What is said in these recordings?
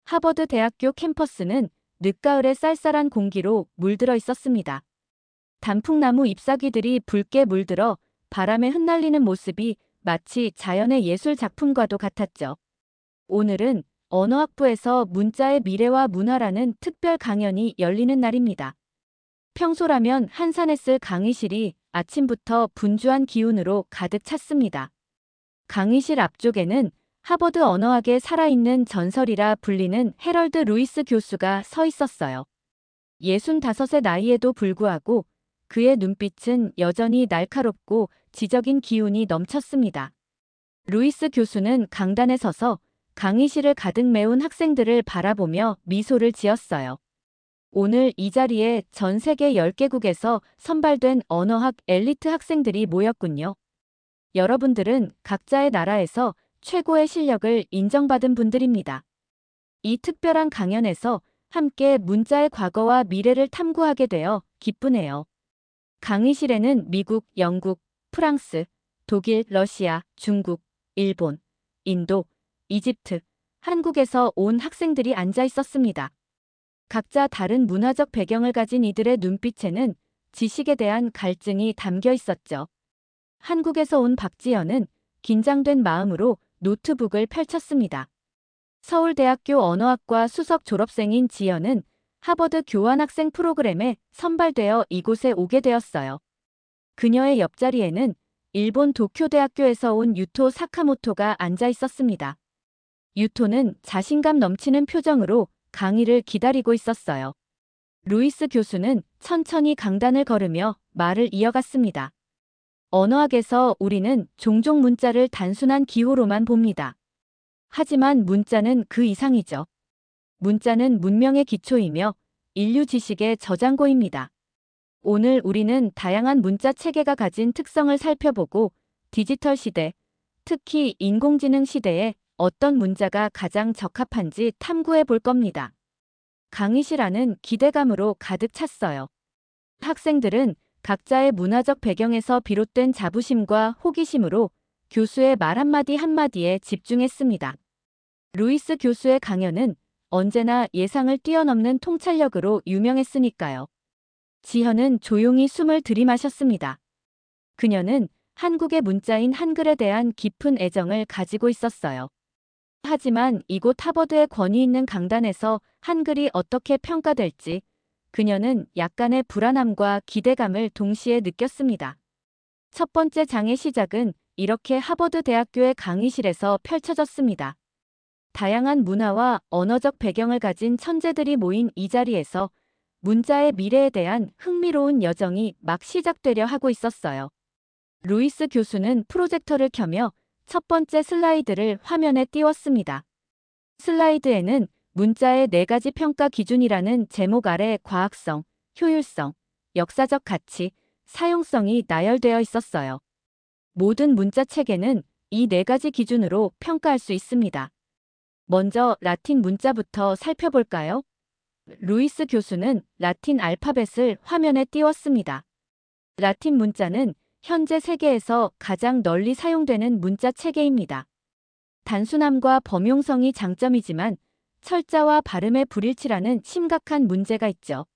하버드 대학교 캠퍼스는 늦가을의 쌀쌀한 공기로 물들어 있었습니다. 단풍나무 잎사귀들이 붉게 물들어 바람에 흩날리는 모습이 마치 자연의 예술 작품과도 같았죠. 오늘은 언어학부에서 문자의 미래와 문화라는 특별 강연이 열리는 날입니다. 평소라면 한산에 쓸 강의실이 아침부터 분주한 기운으로 가득 찼습니다. 강의실 앞쪽에는 하버드 언어학의 살아있는 전설이라 불리는 해럴드 루이스 교수가 서 있었어요. 65의 나이에도 불구하고 그의 눈빛은 여전히 날카롭고 지적인 기운이 넘쳤습니다. 루이스 교수는 강단에 서서 강의실을 가득 메운 학생들을 바라보며 미소를 지었어요. 오늘 이 자리에 전 세계 10개국에서 선발된 언어학 엘리트 학생들이 모였군요. 여러분들은 각자의 나라에서 최고의 실력을 인정받은 분들입니다. 이 특별한 강연에서 함께 문자의 과거와 미래를 탐구하게 되어 기쁘네요. 강의실에는 미국, 영국, 프랑스, 독일, 러시아, 중국, 일본, 인도, 이집트, 한국에서 온 학생들이 앉아 있었습니다. 각자 다른 문화적 배경을 가진 이들의 눈빛에는 지식에 대한 갈증이 담겨 있었죠. 한국에서 온 박지연은 긴장된 마음으로 노트북을 펼쳤습니다. 서울대학교 언어학과 수석 졸업생인 지연은 하버드 교환학생 프로그램에 선발되어 이곳에 오게 되었어요. 그녀의 옆자리에는 일본 도쿄대학교에서 온 유토 사카모토가 앉아 있었습니다. 유토는 자신감 넘치는 표정으로 강의를 기다리고 있었어요. 루이스 교수는 천천히 강단을 걸으며 말을 이어갔습니다. 언어학에서 우리는 종종 문자를 단순한 기호로만 봅니다. 하지만 문자는 그 이상이죠. 문자는 문명의 기초이며 인류 지식의 저장고입니다. 오늘 우리는 다양한 문자 체계가 가진 특성을 살펴보고 디지털 시대, 특히 인공지능 시대에 어떤 문자가 가장 적합한지 탐구해 볼 겁니다. 강의실 안은 기대감으로 가득 찼어요. 학생들은 각자의 문화적 배경에서 비롯된 자부심과 호기심으로 교수의 말 한마디 한마디에 집중했습니다. 루이스 교수의 강연은 언제나 예상을 뛰어넘는 통찰력으로 유명했으니까요. 지현은 조용히 숨을 들이마셨습니다. 그녀는 한국의 문자인 한글에 대한 깊은 애정을 가지고 있었어요. 하지만 이곳 하버드의 권위 있는 강단에서 한글이 어떻게 평가될지 그녀는 약간의 불안함과 기대감을 동시에 느꼈습니다. 첫 번째 장의 시작은 이렇게 하버드 대학교의 강의실에서 펼쳐졌습니다. 다양한 문화와 언어적 배경을 가진 천재들이 모인 이 자리에서 문자의 미래에 대한 흥미로운 여정이 막 시작되려 하고 있었어요. 루이스 교수는 프로젝터를 켜며 첫 번째 슬라이드를 화면에 띄웠습니다. 슬라이드에는 문자의 4가지 평가 기준이라는 제목 아래 과학성, 효율성, 역사적 가치, 사용성이 나열되어 있었어요. 모든 문자 체계는 이 4가지 기준으로 평가할 수 있습니다. 먼저 라틴 문자부터 살펴볼까요? 루이스 교수는 라틴 알파벳을 화면에 띄웠습니다. 라틴 문자는 현재 세계에서 가장 널리 사용되는 문자 체계입니다. 단순함과 범용성이 장점이지만 철자와 발음의 불일치라는 심각한 문제가 있죠.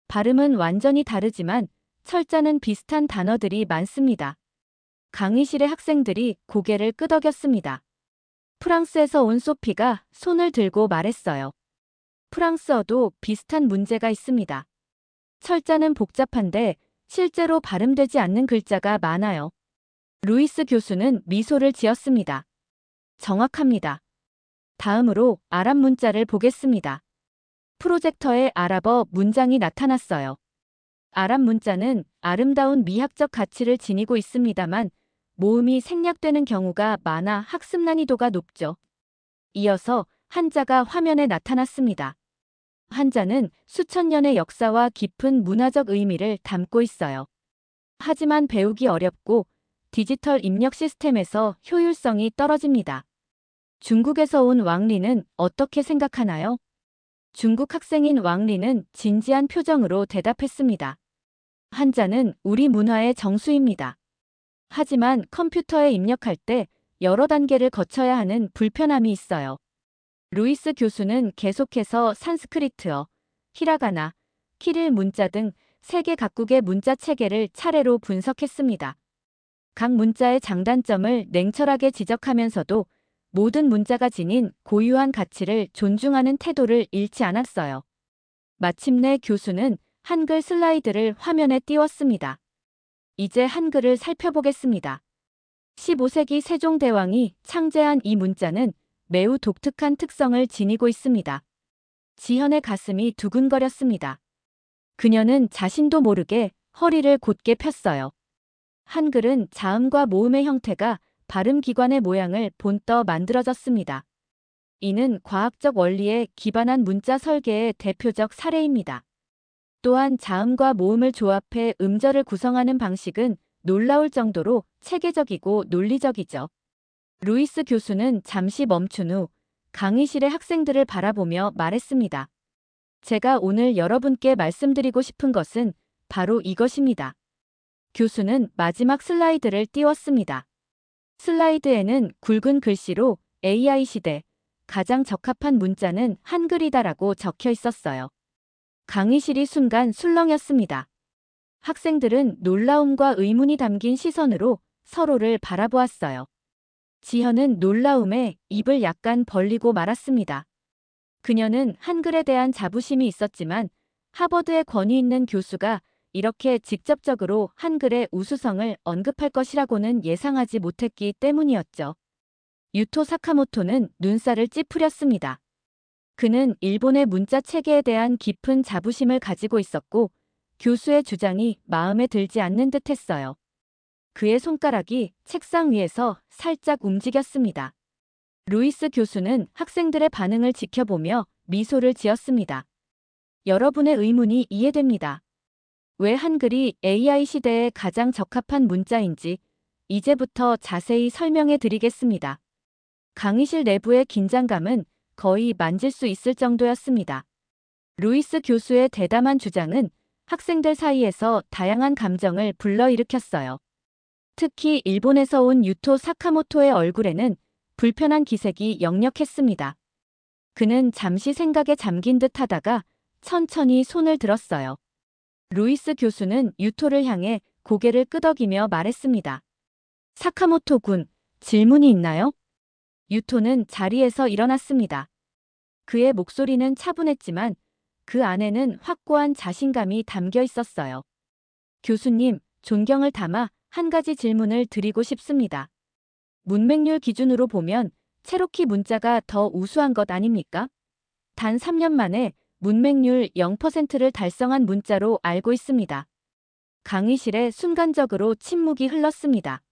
발음은 완전히 다르지만 철자는 비슷한 단어들이 많습니다. 강의실의 학생들이 고개를 끄덕였습니다. 프랑스에서 온 소피가 손을 들고 말했어요. 프랑스어도 비슷한 문제가 있습니다. 철자는 복잡한데 실제로 발음되지 않는 글자가 많아요. 루이스 교수는 미소를 지었습니다. 정확합니다. 다음으로 아랍 문자를 보겠습니다. 프로젝터에 아랍어 문장이 나타났어요. 아랍 문자는 아름다운 미학적 가치를 지니고 있습니다만 모음이 생략되는 경우가 많아 학습 난이도가 높죠. 이어서 한자가 화면에 나타났습니다. 한자는 수천 년의 역사와 깊은 문화적 의미를 담고 있어요. 하지만 배우기 어렵고 디지털 입력 시스템에서 효율성이 떨어집니다. 중국에서 온 왕리는 어떻게 생각하나요? 중국 학생인 왕리는 진지한 표정으로 대답했습니다. 한자는 우리 문화의 정수입니다. 하지만 컴퓨터에 입력할 때 여러 단계를 거쳐야 하는 불편함이 있어요. 루이스 교수는 계속해서 산스크리트어, 히라가나, 키릴 문자 등 세계 각국의 문자 체계를 차례로 분석했습니다. 각 문자의 장단점을 냉철하게 지적하면서도 모든 문자가 지닌 고유한 가치를 존중하는 태도를 잃지 않았어요. 마침내 교수는 한글 슬라이드를 화면에 띄웠습니다. 이제 한글을 살펴보겠습니다. 15세기 세종대왕이 창제한 이 문자는 매우 독특한 특성을 지니고 있습니다. 지현의 가슴이 두근거렸습니다. 그녀는 자신도 모르게 허리를 곧게 폈어요. 한글은 자음과 모음의 형태가 발음기관의 모양을 본떠 만들어졌습니다. 이는 과학적 원리에 기반한 문자 설계의 대표적 사례입니다. 또한 자음과 모음을 조합해 음절을 구성하는 방식은 놀라울 정도로 체계적이고 논리적이죠. 루이스 교수는 잠시 멈춘 후 강의실의 학생들을 바라보며 말했습니다. 제가 오늘 여러분께 말씀드리고 싶은 것은 바로 이것입니다. 교수는 마지막 슬라이드를 띄웠습니다. 슬라이드에는 굵은 글씨로 AI 시대 가장 적합한 문자는 한글이다라고 적혀 있었어요. 강의실이 순간 술렁였습니다. 학생들은 놀라움과 의문이 담긴 시선으로 서로를 바라보았어요. 지현은 놀라움에 입을 약간 벌리고 말았습니다. 그녀는 한글에 대한 자부심이 있었지만 하버드의 권위 있는 교수가 이렇게 직접적으로 한글의 우수성을 언급할 것이라고는 예상하지 못했기 때문이었죠. 유토 사카모토는 눈살을 찌푸렸습니다. 그는 일본의 문자 체계에 대한 깊은 자부심을 가지고 있었고 교수의 주장이 마음에 들지 않는 듯했어요. 그의 손가락이 책상 위에서 살짝 움직였습니다. 루이스 교수는 학생들의 반응을 지켜보며 미소를 지었습니다. 여러분의 의문이 이해됩니다. 왜 한글이 AI 시대에 가장 적합한 문자인지 이제부터 자세히 설명해 드리겠습니다. 강의실 내부의 긴장감은 거의 만질 수 있을 정도였습니다. 루이스 교수의 대담한 주장은 학생들 사이에서 다양한 감정을 불러일으켰어요. 특히 일본에서 온 유토 사카모토의 얼굴에는 불편한 기색이 역력했습니다. 그는 잠시 생각에 잠긴 듯 하다가 천천히 손을 들었어요. 루이스 교수는 유토를 향해 고개를 끄덕이며 말했습니다. 사카모토 군, 질문이 있나요? 유토는 자리에서 일어났습니다. 그의 목소리는 차분했지만 그 안에는 확고한 자신감이 담겨 있었어요. 교수님, 존경을 담아 한 가지 질문을 드리고 싶습니다. 문맹률 기준으로 보면 체로키 문자가 더 우수한 것 아닙니까? 단 3년 만에 문맹률 0%를 달성한 문자로 알고 있습니다. 강의실에 순간적으로 침묵이 흘렀습니다.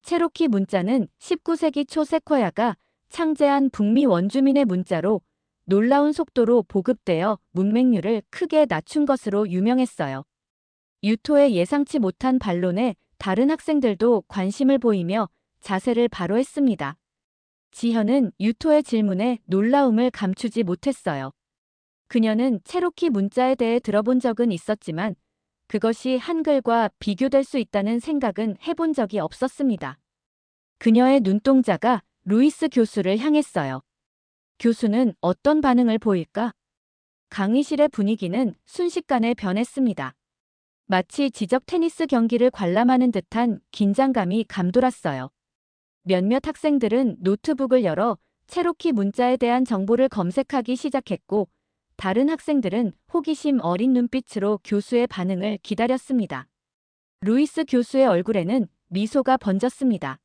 체로키 문자는 19세기 초 세쿼야가 창제한 북미 원주민의 문자로 놀라운 속도로 보급되어 문맹률을 크게 낮춘 것으로 유명했어요. 유토의 예상치 못한 반론에 다른 학생들도 관심을 보이며 자세를 바로 했습니다. 지현은 유토의 질문에 놀라움을 감추지 못했어요. 그녀는 체로키 문자에 대해 들어본 적은 있었지만 그것이 한글과 비교될 수 있다는 생각은 해본 적이 없었습니다. 그녀의 눈동자가 루이스 교수를 향했어요. 교수는 어떤 반응을 보일까? 강의실의 분위기는 순식간에 변했습니다. 마치 지적 테니스 경기를 관람하는 듯한 긴장감이 감돌았어요. 몇몇 학생들은 노트북을 열어 체로키 문자에 대한 정보를 검색하기 시작했고 다른 학생들은 호기심 어린 눈빛으로 교수의 반응을 기다렸습니다. 루이스 교수의 얼굴에는 미소가 번졌습니다.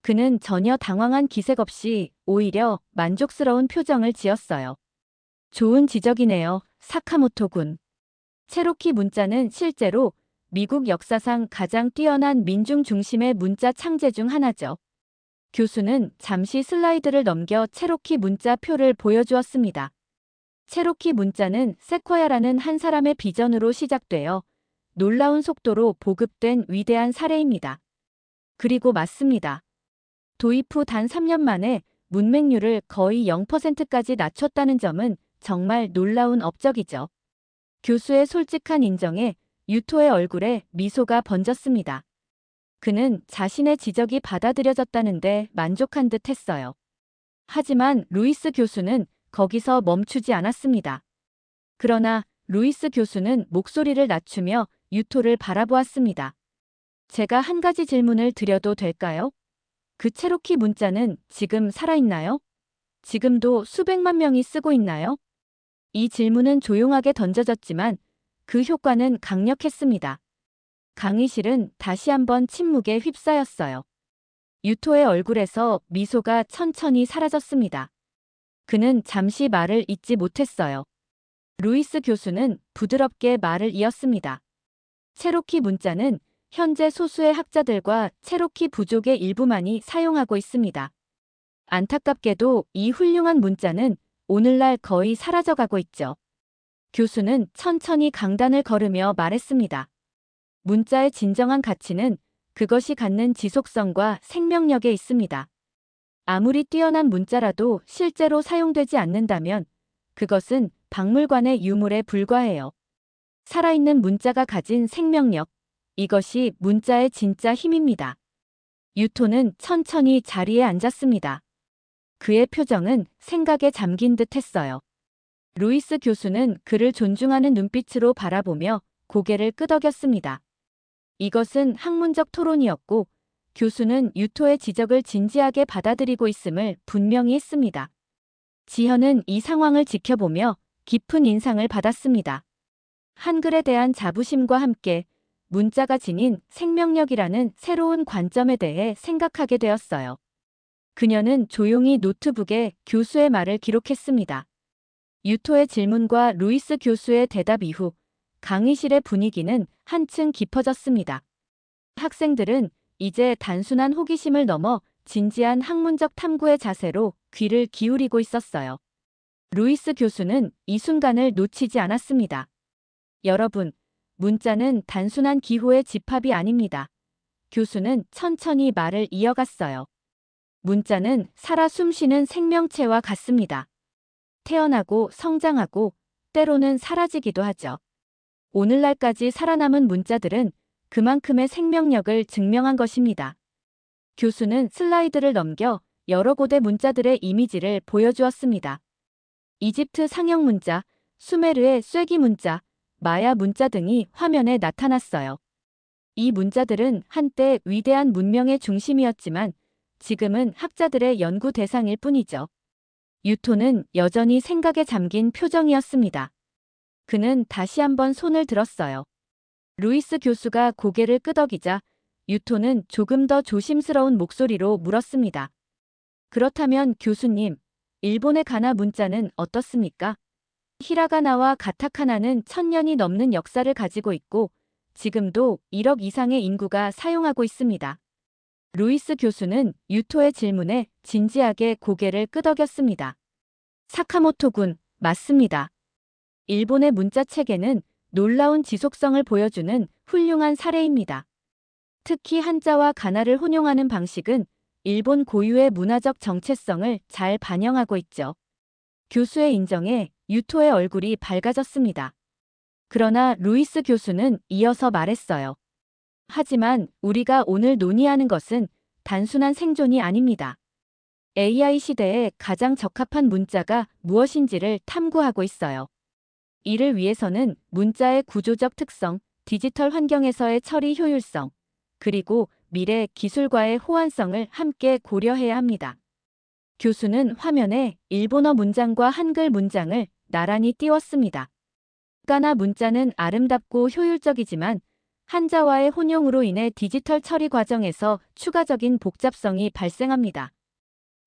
그는 전혀 당황한 기색 없이 오히려 만족스러운 표정을 지었어요. 좋은 지적이네요, 사카모토 군. 체로키 문자는 실제로 미국 역사상 가장 뛰어난 민중 중심의 문자 창제 중 하나죠. 교수는 잠시 슬라이드를 넘겨 체로키 문자 표를 보여주었습니다. 체로키 문자는 세쿼야라는 한 사람의 비전으로 시작되어 놀라운 속도로 보급된 위대한 사례입니다. 그리고 맞습니다. 도입 후 단 3년 만에 문맹률을 거의 0%까지 낮췄다는 점은 정말 놀라운 업적이죠. 교수의 솔직한 인정에 유토의 얼굴에 미소가 번졌습니다. 그는 자신의 지적이 받아들여졌다는데 만족한 듯 했어요. 하지만 루이스 교수는 거기서 멈추지 않았습니다. 그러나 루이스 교수는 목소리를 낮추며 유토를 바라보았습니다. 제가 한 가지 질문을 드려도 될까요? 그 체로키 문자는 지금 살아있나요? 지금도 수백만 명이 쓰고 있나요? 이 질문은 조용하게 던져졌지만 그 효과는 강력했습니다. 강의실은 다시 한번 침묵에 휩싸였어요. 유토의 얼굴에서 미소가 천천히 사라졌습니다. 그는 잠시 말을 잇지 못했어요. 루이스 교수는 부드럽게 말을 이었습니다. 체로키 문자는 현재 소수의 학자들과 체로키 부족의 일부만이 사용하고 있습니다. 안타깝게도 이 훌륭한 문자는 오늘날 거의 사라져가고 있죠. 교수는 천천히 강단을 걸으며 말했습니다. 문자의 진정한 가치는 그것이 갖는 지속성과 생명력에 있습니다. 아무리 뛰어난 문자라도 실제로 사용되지 않는다면 그것은 박물관의 유물에 불과해요. 살아있는 문자가 가진 생명력, 이것이 문자의 진짜 힘입니다. 유토는 천천히 자리에 앉았습니다. 그의 표정은 생각에 잠긴 듯 했어요. 루이스 교수는 그를 존중하는 눈빛으로 바라보며 고개를 끄덕였습니다. 이것은 학문적 토론이었고 교수는 유토의 지적을 진지하게 받아들이고 있음을 분명히 했습니다. 지현은 이 상황을 지켜보며 깊은 인상을 받았습니다. 한글에 대한 자부심과 함께 문자가 지닌 생명력이라는 새로운 관점에 대해 생각하게 되었어요. 그녀는 조용히 노트북에 교수의 말을 기록했습니다. 유토의 질문과 루이스 교수의 대답 이후 강의실의 분위기는 한층 깊어졌습니다. 학생들은 이제 단순한 호기심을 넘어 진지한 학문적 탐구의 자세로 귀를 기울이고 있었어요. 루이스 교수는 이 순간을 놓치지 않았습니다. 여러분, 문자는 단순한 기호의 집합이 아닙니다. 교수는 천천히 말을 이어갔어요. 문자는 살아 숨쉬는 생명체와 같습니다. 태어나고 성장하고 때로는 사라지기도 하죠. 오늘날까지 살아남은 문자들은 그만큼의 생명력을 증명한 것입니다. 교수는 슬라이드를 넘겨 여러 고대 문자들의 이미지를 보여주었습니다. 이집트 상형 문자, 수메르의 쐐기 문자, 마야 문자 등이 화면에 나타났어요. 이 문자들은 한때 위대한 문명의 중심이었지만 지금은 학자들의 연구 대상일 뿐이죠. 유토는 여전히 생각에 잠긴 표정이었습니다. 그는 다시 한번 손을 들었어요. 루이스 교수가 고개를 끄덕이자 유토는 조금 더 조심스러운 목소리로 물었습니다. 그렇다면 교수님, 일본의 가나 문자는 어떻습니까? 히라가나와 가타카나는 1000년이 넘는 역사를 가지고 있고 지금도 1억 이상의 인구가 사용하고 있습니다. 루이스 교수는 유토의 질문에 진지하게 고개를 끄덕였습니다. 사카모토 군, 맞습니다. 일본의 문자 체계는 놀라운 지속성을 보여주는 훌륭한 사례입니다. 특히 한자와 가나를 혼용하는 방식은 일본 고유의 문화적 정체성을 잘 반영하고 있죠. 교수의 인정에 유토의 얼굴이 밝아졌습니다. 그러나 루이스 교수는 이어서 말했어요. 하지만 우리가 오늘 논의하는 것은 단순한 생존이 아닙니다. AI 시대에 가장 적합한 문자가 무엇인지를 탐구하고 있어요. 이를 위해서는 문자의 구조적 특성, 디지털 환경에서의 처리 효율성, 그리고 미래 기술과의 호환성을 함께 고려해야 합니다. 교수는 화면에 일본어 문장과 한글 문장을 나란히 띄웠습니다. 가나 문자는 아름답고 효율적이지만 한자와의 혼용으로 인해 디지털 처리 과정에서 추가적인 복잡성이 발생합니다.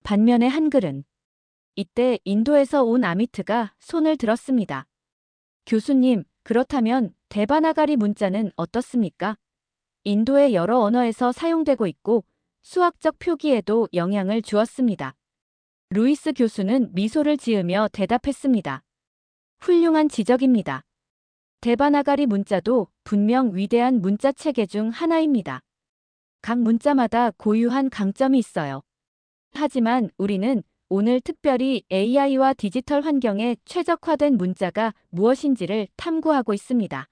반면에 한글은 이때 인도에서 온 아미트가 손을 들었습니다. 교수님, 그렇다면 데바나가리 문자는 어떻습니까? 인도의 여러 언어에서 사용되고 있고 수학적 표기에도 영향을 주었습니다. 루이스 교수는 미소를 지으며 대답했습니다. 훌륭한 지적입니다. 데바나가리 문자도 분명 위대한 문자 체계 중 하나입니다. 각 문자마다 고유한 강점이 있어요. 하지만 우리는 오늘 특별히 AI와 디지털 환경에 최적화된 문자가 무엇인지를 탐구하고 있습니다.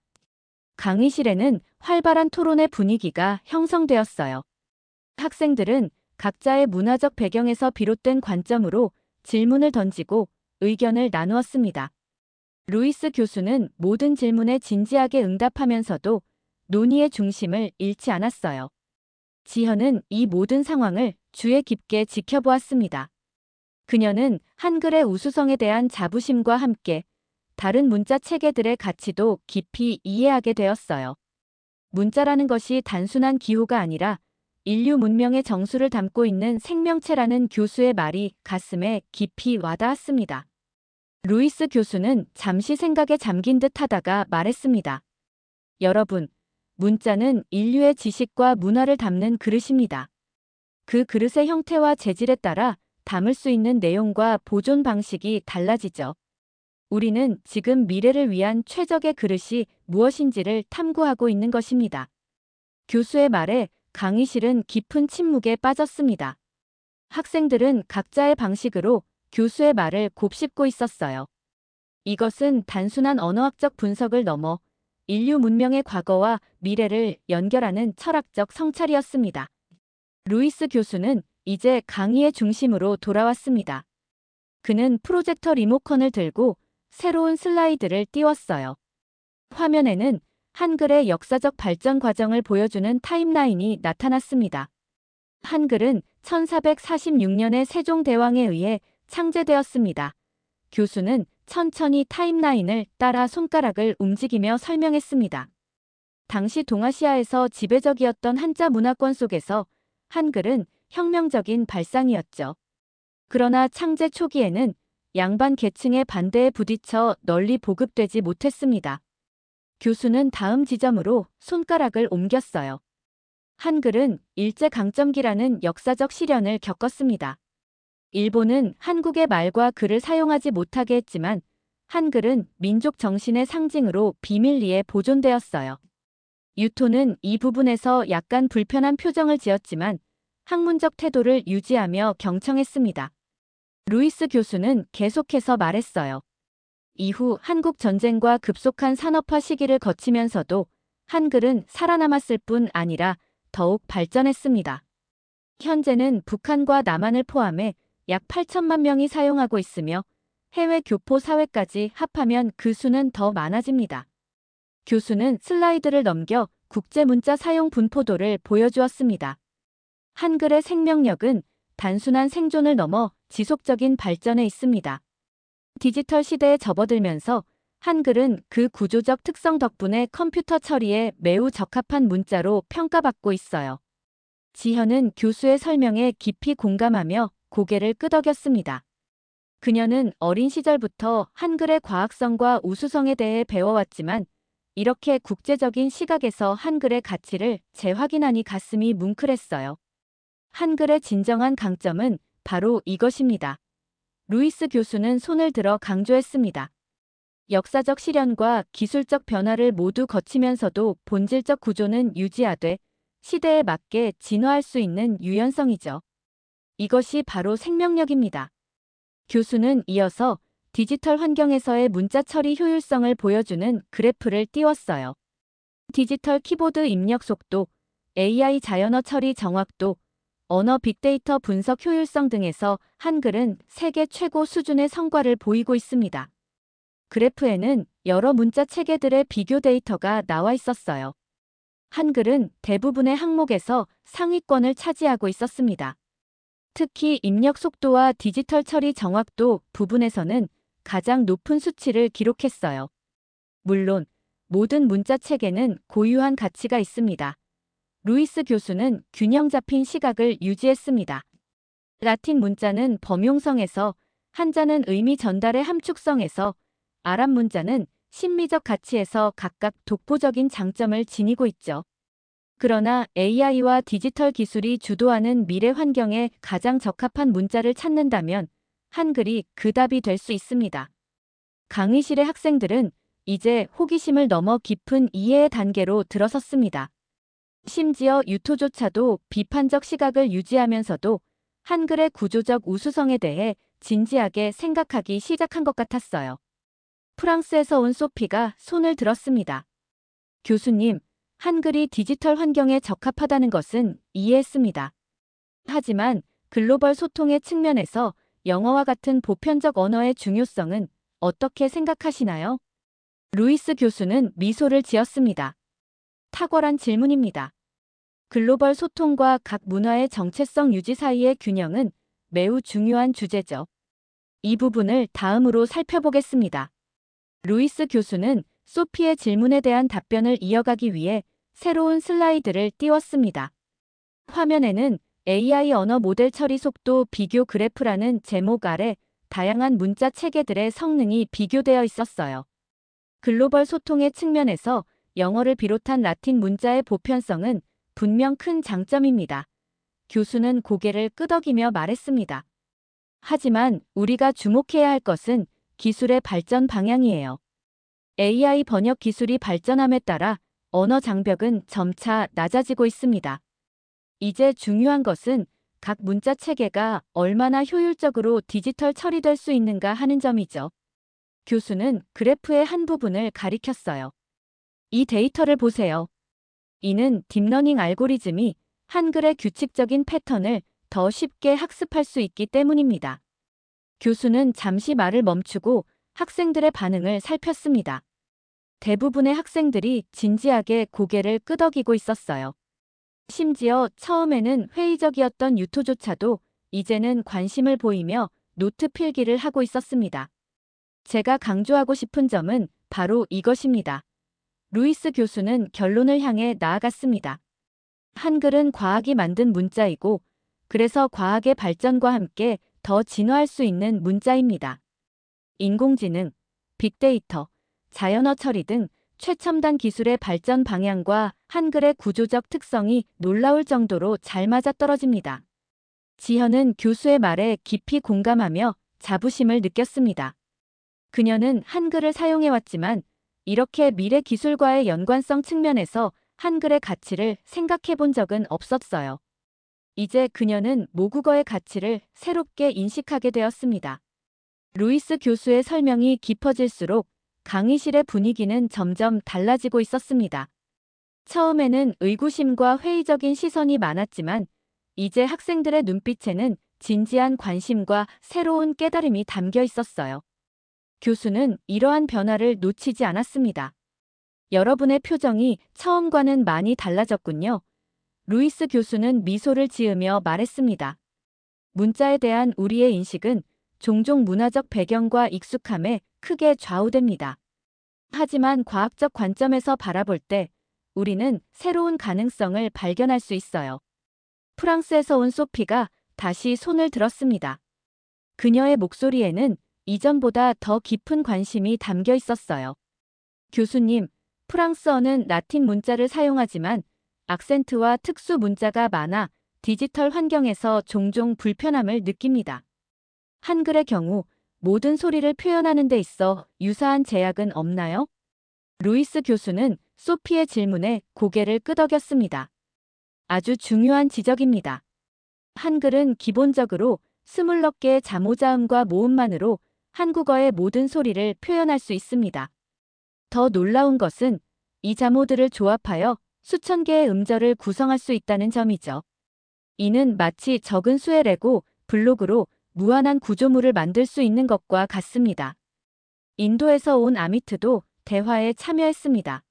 강의실에는 활발한 토론의 분위기가 형성되었어요. 학생들은 각자의 문화적 배경에서 비롯된 관점으로 질문을 던지고 의견을 나누었습니다. 루이스 교수는 모든 질문에 진지하게 응답하면서도 논의의 중심을 잃지 않았어요. 지현은 이 모든 상황을 주의 깊게 지켜보았습니다. 그녀는 한글의 우수성에 대한 자부심과 함께 다른 문자 체계들의 가치도 깊이 이해하게 되었어요. 문자라는 것이 단순한 기호가 아니라 인류 문명의 정수를 담고 있는 생명체라는 교수의 말이 가슴에 깊이 와닿았습니다. 루이스 교수는 잠시 생각에 잠긴 듯 하다가 말했습니다. 여러분, 문자는 인류의 지식과 문화를 담는 그릇입니다. 그 그릇의 형태와 재질에 따라 담을 수 있는 내용과 보존 방식이 달라지죠. 우리는 지금 미래를 위한 최적의 그릇이 무엇인지를 탐구하고 있는 것입니다. 교수의 말에 강의실은 깊은 침묵에 빠졌습니다. 학생들은 각자의 방식으로 교수의 말을 곱씹고 있었어요. 이것은 단순한 언어학적 분석을 넘어 인류 문명의 과거와 미래를 연결하는 철학적 성찰이었습니다. 루이스 교수는 이제 강의의 중심으로 돌아왔습니다. 그는 프로젝터 리모컨을 들고 새로운 슬라이드를 띄웠어요. 화면에는 한글의 역사적 발전 과정을 보여주는 타임라인이 나타났습니다. 한글은 1446년에 세종대왕에 의해 창제되었습니다. 교수는 천천히 타임라인을 따라 손가락을 움직이며 설명했습니다. 당시 동아시아에서 지배적이었던 한자 문화권 속에서 한글은 혁명적인 발상이었죠. 그러나 창제 초기에는 양반 계층의 반대에 부딪혀 널리 보급되지 못했습니다. 교수는 다음 지점으로 손가락을 옮겼어요. 한글은 일제강점기라는 역사적 시련을 겪었습니다. 일본은 한국의 말과 글을 사용하지 못하게 했지만 한글은 민족 정신의 상징으로 비밀리에 보존되었어요. 유토는 이 부분에서 약간 불편한 표정을 지었지만 학문적 태도를 유지하며 경청했습니다. 루이스 교수는 계속해서 말했어요. 이후 한국 전쟁과 급속한 산업화 시기를 거치면서도 한글은 살아남았을 뿐 아니라 더욱 발전했습니다. 현재는 북한과 남한을 포함해 약 8천만 명이 사용하고 있으며 해외 교포 사회까지 합하면 그 수는 더 많아집니다. 교수는 슬라이드를 넘겨 국제문자 사용 분포도를 보여주었습니다. 한글의 생명력은 단순한 생존을 넘어 지속적인 발전에 있습니다. 디지털 시대에 접어들면서 한글은 그 구조적 특성 덕분에 컴퓨터 처리에 매우 적합한 문자로 평가받고 있어요. 지현은 교수의 설명에 깊이 공감하며 고개를 끄덕였습니다. 그녀는 어린 시절부터 한글의 과학성과 우수성에 대해 배워왔지만 이렇게 국제적인 시각에서 한글의 가치를 재확인하니 가슴이 뭉클했어요. 한글의 진정한 강점은 바로 이것입니다. 루이스 교수는 손을 들어 강조했습니다. 역사적 시련과 기술적 변화를 모두 거치면서도 본질적 구조는 유지하되 시대에 맞게 진화할 수 있는 유연성이죠. 이것이 바로 생명력입니다. 교수는 이어서 디지털 환경에서의 문자 처리 효율성을 보여주는 그래프를 띄웠어요. 디지털 키보드 입력 속도, AI 자연어 처리 정확도, 언어 빅데이터 분석 효율성 등에서 한글은 세계 최고 수준의 성과를 보이고 있습니다. 그래프에는 여러 문자 체계들의 비교 데이터가 나와 있었어요. 한글은 대부분의 항목에서 상위권을 차지하고 있었습니다. 특히 입력 속도와 디지털 처리 정확도 부분에서는 가장 높은 수치를 기록했어요. 물론 모든 문자 체계는 고유한 가치가 있습니다. 루이스 교수는 균형 잡힌 시각을 유지했습니다. 라틴 문자는 범용성에서, 한자는 의미 전달의 함축성에서, 아랍 문자는 심미적 가치에서 각각 독보적인 장점을 지니고 있죠. 그러나 AI와 디지털 기술이 주도하는 미래 환경에 가장 적합한 문자를 찾는다면 한글이 그 답이 될 수 있습니다. 강의실의 학생들은 이제 호기심을 넘어 깊은 이해의 단계로 들어섰습니다. 심지어 유토조차도 비판적 시각을 유지하면서도 한글의 구조적 우수성에 대해 진지하게 생각하기 시작한 것 같았어요. 프랑스에서 온 소피가 손을 들었습니다. 교수님, 한글이 디지털 환경에 적합하다는 것은 이해했습니다. 하지만 글로벌 소통의 측면에서 영어와 같은 보편적 언어의 중요성은 어떻게 생각하시나요? 루이스 교수는 미소를 지었습니다. 탁월한 질문입니다. 글로벌 소통과 각 문화의 정체성 유지 사이의 균형은 매우 중요한 주제죠. 이 부분을 다음으로 살펴보겠습니다. 루이스 교수는 소피의 질문에 대한 답변을 이어가기 위해 새로운 슬라이드를 띄웠습니다. 화면에는 AI 언어 모델 처리 속도 비교 그래프라는 제목 아래 다양한 문자 체계들의 성능이 비교되어 있었어요. 글로벌 소통의 측면에서 영어를 비롯한 라틴 문자의 보편성은 분명 큰 장점입니다. 교수는 고개를 끄덕이며 말했습니다. 하지만 우리가 주목해야 할 것은 기술의 발전 방향이에요. AI 번역 기술이 발전함에 따라 언어 장벽은 점차 낮아지고 있습니다. 이제 중요한 것은 각 문자 체계가 얼마나 효율적으로 디지털 처리될 수 있는가 하는 점이죠. 교수는 그래프의 한 부분을 가리켰어요. 이 데이터를 보세요. 이는 딥러닝 알고리즘이 한글의 규칙적인 패턴을 더 쉽게 학습할 수 있기 때문입니다. 교수는 잠시 말을 멈추고 학생들의 반응을 살폈습니다. 대부분의 학생들이 진지하게 고개를 끄덕이고 있었어요. 심지어 처음에는 회의적이었던 유토조차도 이제는 관심을 보이며 노트 필기를 하고 있었습니다. 제가 강조하고 싶은 점은 바로 이것입니다. 루이스 교수는 결론을 향해 나아갔습니다. 한글은 과학이 만든 문자이고, 그래서 과학의 발전과 함께 더 진화할 수 있는 문자입니다. 인공지능, 빅데이터, 자연어 처리 등 최첨단 기술의 발전 방향과 한글의 구조적 특성이 놀라울 정도로 잘 맞아떨어집니다. 지현은 교수의 말에 깊이 공감하며 자부심을 느꼈습니다. 그녀는 한글을 사용해왔지만 이렇게 미래 기술과의 연관성 측면에서 한글의 가치를 생각해 본 적은 없었어요. 이제 그녀는 모국어의 가치를 새롭게 인식하게 되었습니다. 루이스 교수의 설명이 깊어질수록 강의실의 분위기는 점점 달라지고 있었습니다. 처음에는 의구심과 회의적인 시선이 많았지만 이제 학생들의 눈빛에는 진지한 관심과 새로운 깨달음이 담겨 있었어요. 교수는 이러한 변화를 놓치지 않았습니다. 여러분의 표정이 처음과는 많이 달라졌군요. 루이스 교수는 미소를 지으며 말했습니다. 문자에 대한 우리의 인식은 종종 문화적 배경과 익숙함에 크게 좌우됩니다. 하지만 과학적 관점에서 바라볼 때 우리는 새로운 가능성을 발견할 수 있어요. 프랑스에서 온 소피가 다시 손을 들었습니다. 그녀의 목소리에는 이전보다 더 깊은 관심이 담겨 있었어요. 교수님, 프랑스어는 라틴 문자를 사용하지만 악센트와 특수 문자가 많아 디지털 환경에서 종종 불편함을 느낍니다. 한글의 경우 모든 소리를 표현하는 데 있어 유사한 제약은 없나요? 루이스 교수는 소피의 질문에 고개를 끄덕였습니다. 아주 중요한 지적입니다. 한글은 기본적으로 24개의 자모자음과 모음만으로 한국어의 모든 소리를 표현할 수 있습니다. 더 놀라운 것은 이 자모들을 조합하여 수천 개의 음절을 구성할 수 있다는 점이죠. 이는 마치 적은 수의 레고 블록으로 무한한 구조물을 만들 수 있는 것과 같습니다. 인도에서 온 아미트도 대화에 참여했습니다.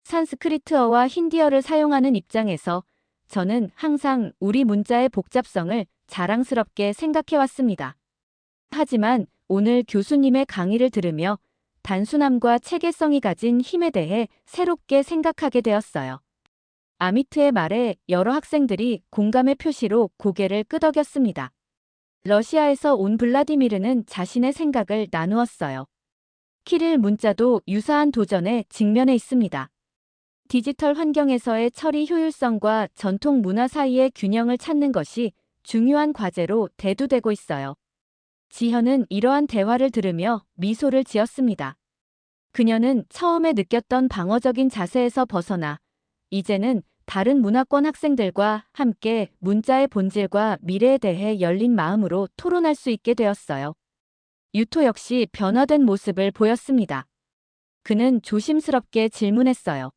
산스크리트어와 힌디어를 사용하는 입장에서 저는 항상 우리 문자의 복잡성을 자랑스럽게 생각해왔습니다. 하지만 오늘 교수님의 강의를 들으며 단순함과 체계성이 가진 힘에 대해 새롭게 생각하게 되었어요. 아미트의 말에 여러 학생들이 공감의 표시로 고개를 끄덕였습니다. 러시아에서 온 블라디미르는 자신의 생각을 나누었어요. 키릴 문자도 유사한 도전에 직면해 있습니다. 디지털 환경에서의 처리 효율성과 전통 문화 사이의 균형을 찾는 것이 중요한 과제로 대두되고 있어요. 지현은 이러한 대화를 들으며 미소를 지었습니다. 그녀는 처음에 느꼈던 방어적인 자세에서 벗어나 이제는 다른 문화권 학생들과 함께 문자의 본질과 미래에 대해 열린 마음으로 토론할 수 있게 되었어요. 유토 역시 변화된 모습을 보였습니다. 그는 조심스럽게 질문했어요.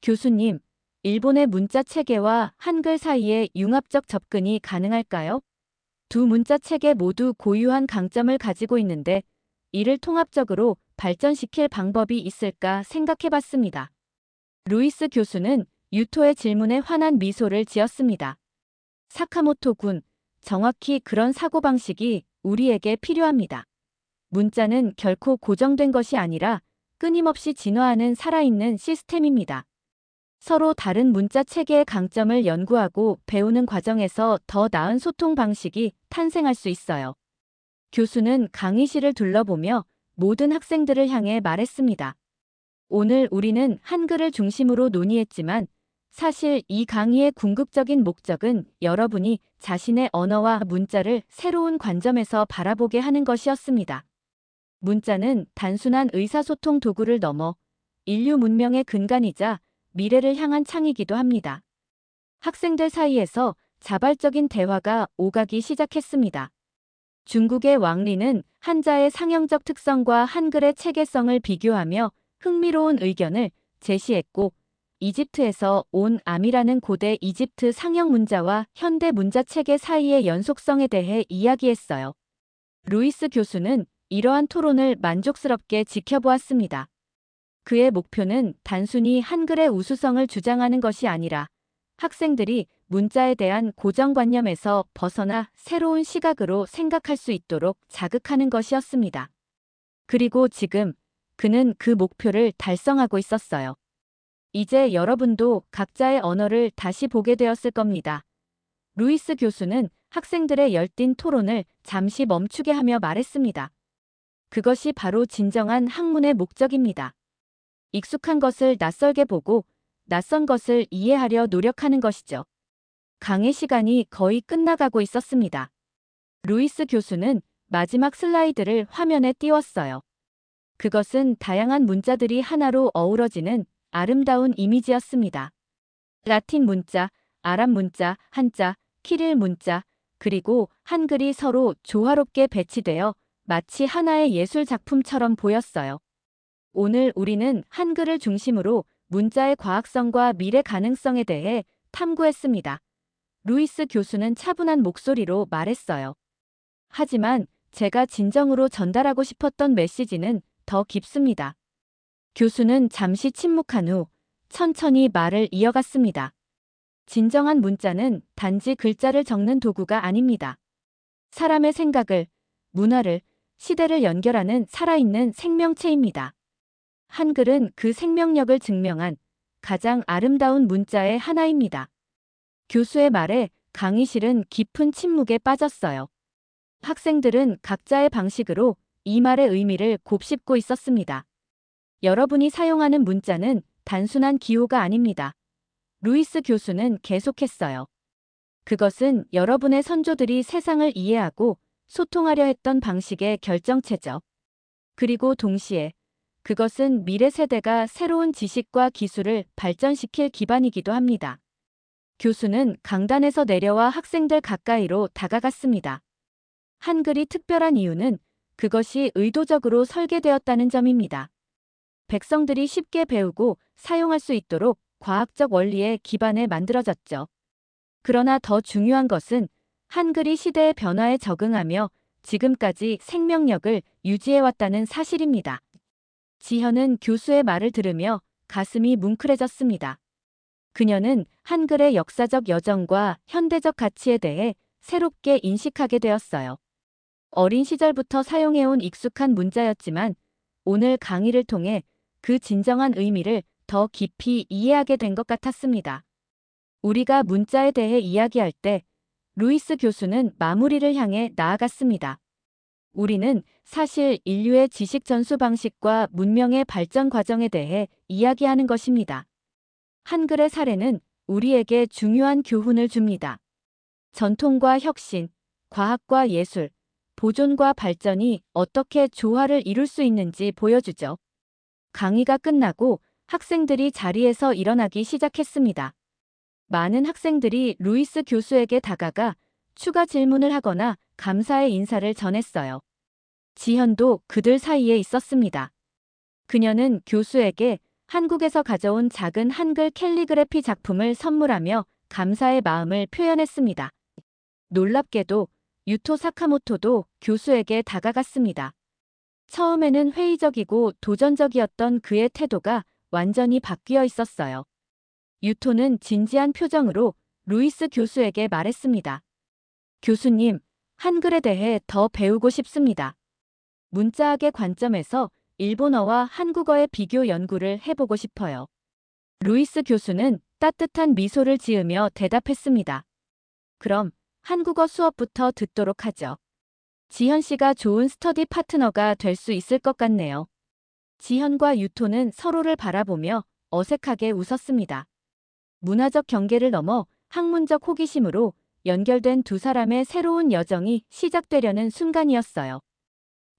교수님, 일본의 문자 체계와 한글 사이에 융합적 접근이 가능할까요? 두 문자 체계 모두 고유한 강점을 가지고 있는데 이를 통합적으로 발전시킬 방법이 있을까 생각해봤습니다. 루이스 교수는 유토의 질문에 환한 미소를 지었습니다. 사카모토 군, 정확히 그런 사고방식이 우리에게 필요합니다. 문자는 결코 고정된 것이 아니라 끊임없이 진화하는 살아있는 시스템입니다. 서로 다른 문자 체계의 강점을 연구하고 배우는 과정에서 더 나은 소통 방식이 탄생할 수 있어요. 교수는 강의실을 둘러보며 모든 학생들을 향해 말했습니다. 오늘 우리는 한글을 중심으로 논의했지만 사실 이 강의의 궁극적인 목적은 여러분이 자신의 언어와 문자를 새로운 관점에서 바라보게 하는 것이었습니다. 문자는 단순한 의사소통 도구를 넘어 인류 문명의 근간이자 미래를 향한 창이기도 합니다. 학생들 사이에서 자발적인 대화가 오가기 시작했습니다. 중국의 왕리는 한자의 상형적 특성과 한글의 체계성을 비교하며 흥미로운 의견을 제시했고, 이집트에서 온 암이라는 고대 이집트 상형 문자와 현대 문자 체계 사이의 연속성에 대해 이야기했어요. 루이스 교수는 이러한 토론을 만족스럽게 지켜보았습니다. 그의 목표는 단순히 한글의 우수성을 주장하는 것이 아니라 학생들이 문자에 대한 고정관념에서 벗어나 새로운 시각으로 생각할 수 있도록 자극하는 것이었습니다. 그리고 지금 그는 그 목표를 달성하고 있었어요. 이제 여러분도 각자의 언어를 다시 보게 되었을 겁니다. 루이스 교수는 학생들의 열띤 토론을 잠시 멈추게 하며 말했습니다. 그것이 바로 진정한 학문의 목적입니다. 익숙한 것을 낯설게 보고 낯선 것을 이해하려 노력하는 것이죠. 강의 시간이 거의 끝나가고 있었습니다. 루이스 교수는 마지막 슬라이드를 화면에 띄웠어요. 그것은 다양한 문자들이 하나로 어우러지는 아름다운 이미지였습니다. 라틴 문자, 아랍 문자, 한자, 키릴 문자, 그리고 한글이 서로 조화롭게 배치되어 마치 하나의 예술 작품처럼 보였어요. 오늘 우리는 한글을 중심으로 문자의 과학성과 미래 가능성에 대해 탐구했습니다. 루이스 교수는 차분한 목소리로 말했어요. 하지만 제가 진정으로 전달하고 싶었던 메시지는 더 깊습니다. 교수는 잠시 침묵한 후 천천히 말을 이어갔습니다. 진정한 문자는 단지 글자를 적는 도구가 아닙니다. 사람의 생각을, 문화를, 시대를 연결하는 살아있는 생명체입니다. 한글은 그 생명력을 증명한 가장 아름다운 문자의 하나입니다. 교수의 말에 강의실은 깊은 침묵에 빠졌어요. 학생들은 각자의 방식으로 이 말의 의미를 곱씹고 있었습니다. 여러분이 사용하는 문자는 단순한 기호가 아닙니다. 루이스 교수는 계속했어요. 그것은 여러분의 선조들이 세상을 이해하고 소통하려 했던 방식의 결정체죠. 그리고 동시에 그것은 미래 세대가 새로운 지식과 기술을 발전시킬 기반이기도 합니다. 교수는 강단에서 내려와 학생들 가까이로 다가갔습니다. 한글이 특별한 이유는 그것이 의도적으로 설계되었다는 점입니다. 백성들이 쉽게 배우고 사용할 수 있도록 과학적 원리에 기반에 만들어졌죠. 그러나 더 중요한 것은 한글이 시대의 변화에 적응하며 지금까지 생명력을 유지해왔다는 사실입니다. 지현은 교수의 말을 들으며 가슴이 뭉클해졌습니다. 그녀는 한글의 역사적 여정과 현대적 가치에 대해 새롭게 인식하게 되었어요. 어린 시절부터 사용해온 익숙한 문자였지만 오늘 강의를 통해 그 진정한 의미를 더 깊이 이해하게 된 것 같았습니다. 우리가 문자에 대해 이야기할 때 루이스 교수는 마무리를 향해 나아갔습니다. 우리는 사실 인류의 지식 전수 방식과 문명의 발전 과정에 대해 이야기하는 것입니다. 한글의 사례는 우리에게 중요한 교훈을 줍니다. 전통과 혁신, 과학과 예술, 보존과 발전이 어떻게 조화를 이룰 수 있는지 보여주죠. 강의가 끝나고 학생들이 자리에서 일어나기 시작했습니다. 많은 학생들이 루이스 교수에게 다가가 추가 질문을 하거나 감사의 인사를 전했어요. 지현도 그들 사이에 있었습니다. 그녀는 교수에게 한국에서 가져온 작은 한글 캘리그래피 작품을 선물하며 감사의 마음을 표현했습니다. 놀랍게도 유토 사카모토도 교수에게 다가갔습니다. 처음에는 회의적이고 도전적이었던 그의 태도가 완전히 바뀌어 있었어요. 유토는 진지한 표정으로 루이스 교수에게 말했습니다. 교수님, 한글에 대해 더 배우고 싶습니다. 문자학의 관점에서 일본어와 한국어의 비교 연구를 해보고 싶어요. 루이스 교수는 따뜻한 미소를 지으며 대답했습니다. 그럼 한국어 수업부터 듣도록 하죠. 지현 씨가 좋은 스터디 파트너가 될 수 있을 것 같네요. 지현과 유토는 서로를 바라보며 어색하게 웃었습니다. 문화적 경계를 넘어 학문적 호기심으로 연결된 두 사람의 새로운 여정이 시작되려는 순간이었어요.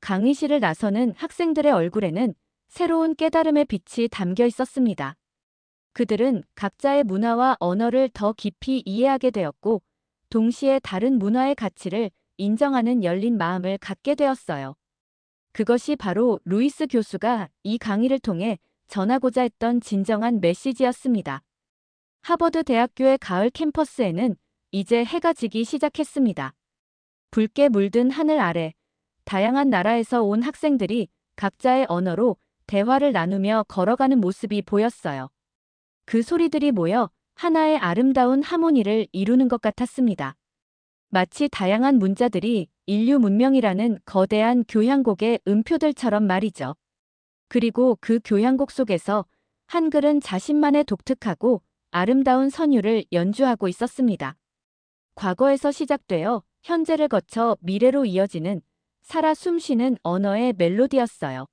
강의실을 나서는 학생들의 얼굴에는 새로운 깨달음의 빛이 담겨 있었습니다. 그들은 각자의 문화와 언어를 더 깊이 이해하게 되었고, 동시에 다른 문화의 가치를 인정하는 열린 마음을 갖게 되었어요. 그것이 바로 루이스 교수가 이 강의를 통해 전하고자 했던 진정한 메시지였습니다. 하버드 대학교의 가을 캠퍼스에는 이제 해가 지기 시작했습니다. 붉게 물든 하늘 아래 다양한 나라에서 온 학생들이 각자의 언어로 대화를 나누며 걸어가는 모습이 보였어요. 그 소리들이 모여 하나의 아름다운 하모니를 이루는 것 같았습니다. 마치 다양한 문자들이 인류 문명이라는 거대한 교향곡의 음표들처럼 말이죠. 그리고 그 교향곡 속에서 한글은 자신만의 독특하고 아름다운 선율을 연주하고 있었습니다. 과거에서 시작되어 현재를 거쳐 미래로 이어지는 살아 숨쉬는 언어의 멜로디였어요.